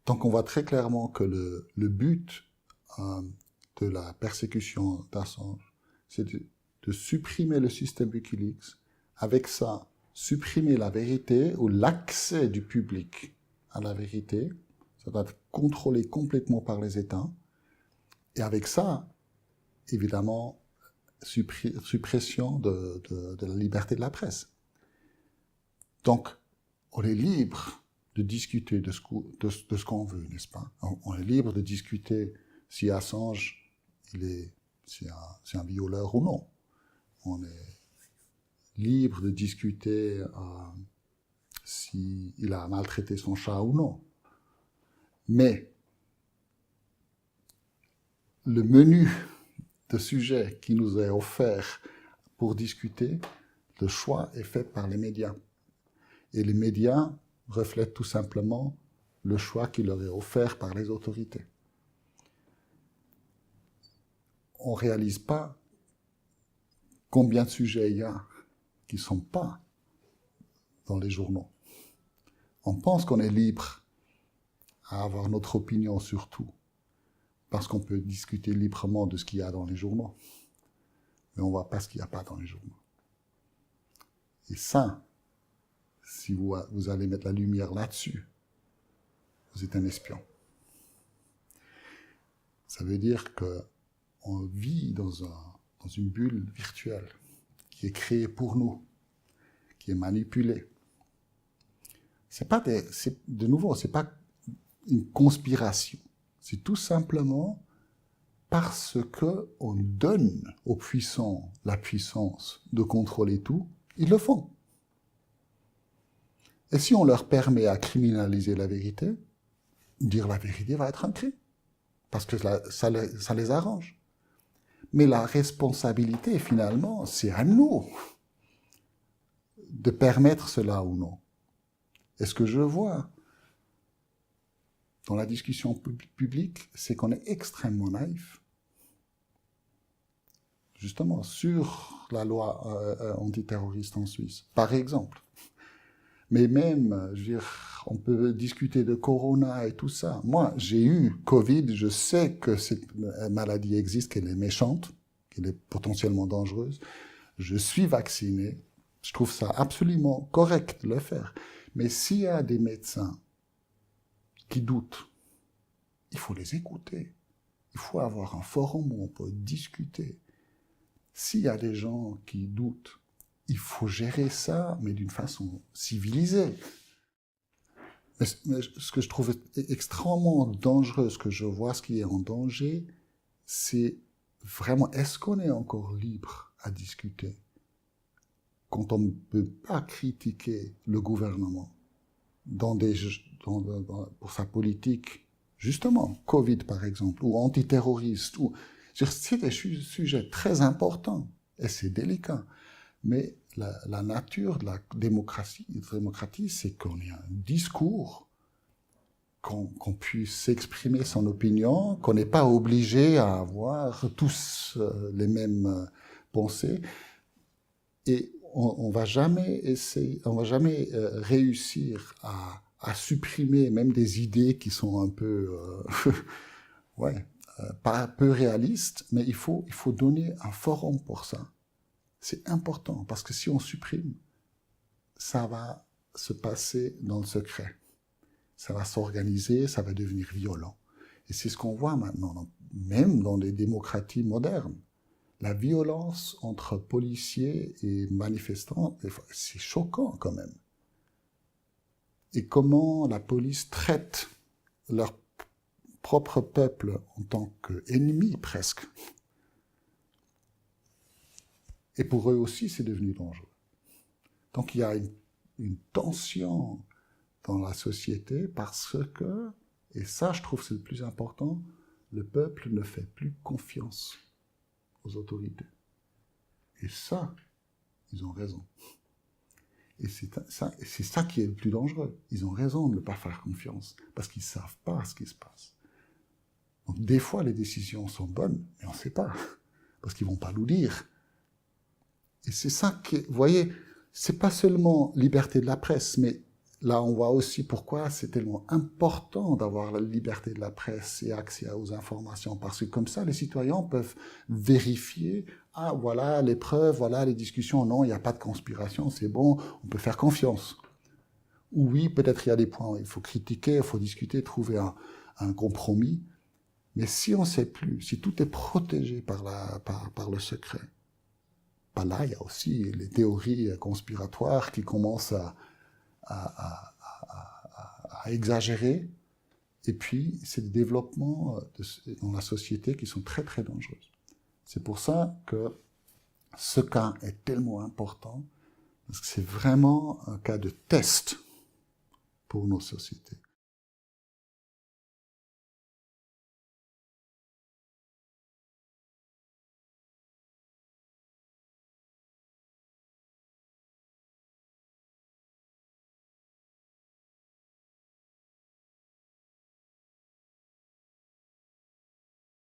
Donc on voit très clairement que le but de la persécution d'Assange, c'est de supprimer le système Wikileaks, avec ça, supprimer la vérité ou l'accès du public à la vérité, ça doit être contrôlé complètement par les États, et avec ça, évidemment, suppression de la liberté de la presse. Donc, on est libre de discuter de ce qu'on veut, n'est-ce pas? On est libre de discuter si Assange, c'est un violeur ou non. On est libre de discuter s'il a maltraité son chat ou non. Mais le menu de sujets qui nous est offert pour discuter, le choix est fait par les médias. Et les médias reflètent tout simplement le choix qui leur est offert par les autorités. On ne réalise pas combien de sujets il y a qui ne sont pas dans les journaux. On pense qu'on est libre à avoir notre opinion sur tout, parce qu'on peut discuter librement de ce qu'il y a dans les journaux. Mais on ne voit pas ce qu'il n'y a pas dans les journaux. Et ça, si vous allez mettre la lumière là-dessus, vous êtes un espion. Ça veut dire qu'on vit dans une bulle virtuelle qui est créée pour nous, qui est manipulée. De nouveau, c'est pas une conspiration. C'est tout simplement parce qu'on donne aux puissants la puissance de contrôler tout, ils le font. Et si on leur permet à criminaliser la vérité, dire la vérité va être un crime, parce que ça les arrange. Mais la responsabilité, finalement, c'est à nous de permettre cela ou non. Et ce que je vois dans la discussion publique, c'est qu'on est extrêmement naïf. Justement, sur la loi antiterroriste en Suisse, par exemple. Mais même, je veux dire, on peut discuter de Corona et tout ça. Moi, j'ai eu Covid, je sais que cette maladie existe, qu'elle est méchante, qu'elle est potentiellement dangereuse. Je suis vacciné. Je trouve ça absolument correct de le faire. Mais s'il y a des médecins qui doutent, il faut les écouter. Il faut avoir un forum où on peut discuter. S'il y a des gens qui doutent, il faut gérer ça, mais d'une façon civilisée. Mais ce que je trouve extrêmement dangereux, ce que je vois, ce qui est en danger, c'est vraiment, est-ce qu'on est encore libre à discuter quand on ne peut pas critiquer le gouvernement pour sa politique, justement, Covid par exemple, ou antiterroriste, c'est des sujets très importants, et c'est délicat. Mais la nature de la démocratie, c'est qu'on ait un discours, qu'on puisse s'exprimer son opinion, qu'on n'est pas obligé à avoir tous les mêmes pensées. Et on va jamais réussir à supprimer même des idées qui sont un peu, pas peu réalistes, mais il faut donner un forum pour ça. C'est important, parce que si on supprime, ça va se passer dans le secret. Ça va s'organiser, ça va devenir violent. Et c'est ce qu'on voit maintenant, même dans les démocraties modernes. La violence entre policiers et manifestants, c'est choquant quand même. Et comment la police traite leur propre peuple en tant qu'ennemi presque. Et pour eux aussi, c'est devenu dangereux. Donc il y a une tension dans la société parce que, et ça je trouve c'est le plus important, le peuple ne fait plus confiance aux autorités. Et ça, ils ont raison. Et c'est ça qui est le plus dangereux. Ils ont raison de ne pas faire confiance parce qu'ils ne savent pas ce qui se passe. Donc des fois les décisions sont bonnes, mais on ne sait pas, parce qu'ils ne vont pas nous dire. Et c'est ça qui, vous voyez, c'est pas seulement liberté de la presse, mais là, on voit aussi pourquoi c'est tellement important d'avoir la liberté de la presse et accès aux informations, parce que comme ça, les citoyens peuvent vérifier, ah, voilà les preuves, voilà les discussions, non, il n'y a pas de conspiration, c'est bon, on peut faire confiance. Ou oui, peut-être il y a des points, il faut critiquer, il faut discuter, trouver un compromis, mais si on ne sait plus, si tout est protégé par le secret, bah là, il y a aussi les théories conspiratoires qui commencent à, à exagérer. Et puis, c'est des développements dans la société qui sont très, très dangereux. C'est pour ça que ce cas est tellement important, parce que c'est vraiment un cas de test pour nos sociétés.